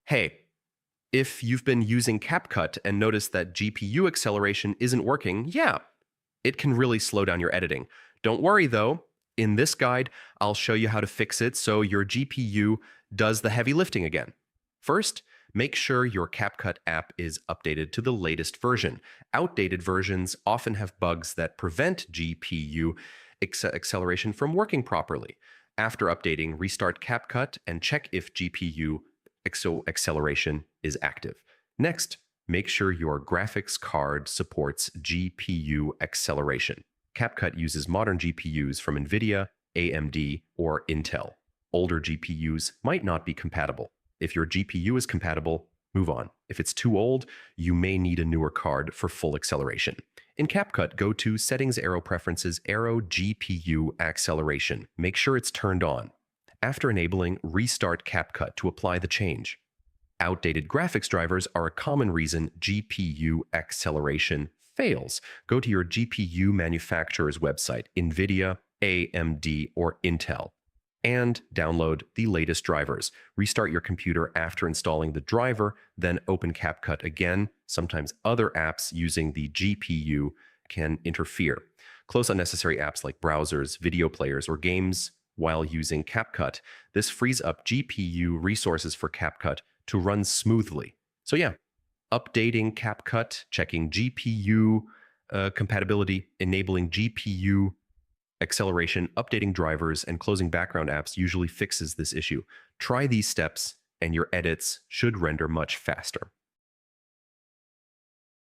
Hey, if you've been using CapCut and noticed that GPU acceleration isn't working, yeah, it can really slow down your editing. Don't worry though, in this guide, I'll show you how to fix it so your GPU does the heavy lifting again. First, make sure your CapCut app is updated to the latest version. Outdated versions often have bugs that prevent GPU acceleration from working properly. After updating, restart CapCut and check if GPU acceleration is active. Next, make sure your graphics card supports GPU acceleration. CapCut uses modern GPUs from NVIDIA, AMD, or Intel. Older GPUs might not be compatible. If your GPU is compatible, move on. If it's too old, you may need a newer card for full acceleration. In CapCut, go to Settings, Arrow Preferences, Arrow GPU Acceleration. Make sure it's turned on. After enabling, restart CapCut to apply the change. Outdated graphics drivers are a common reason GPU acceleration fails. Go to your GPU manufacturer's website, NVIDIA, AMD, or Intel, and download the latest drivers. Restart your computer after installing the driver, then open CapCut again. Sometimes other apps using the GPU can interfere. Close unnecessary apps like browsers, video players, or games while using CapCut. This frees up GPU resources for CapCut to run smoothly. So yeah, updating CapCut, checking GPU compatibility, enabling GPU acceleration, updating drivers, and closing background apps usually fixes this issue. Try these steps and your edits should render much faster.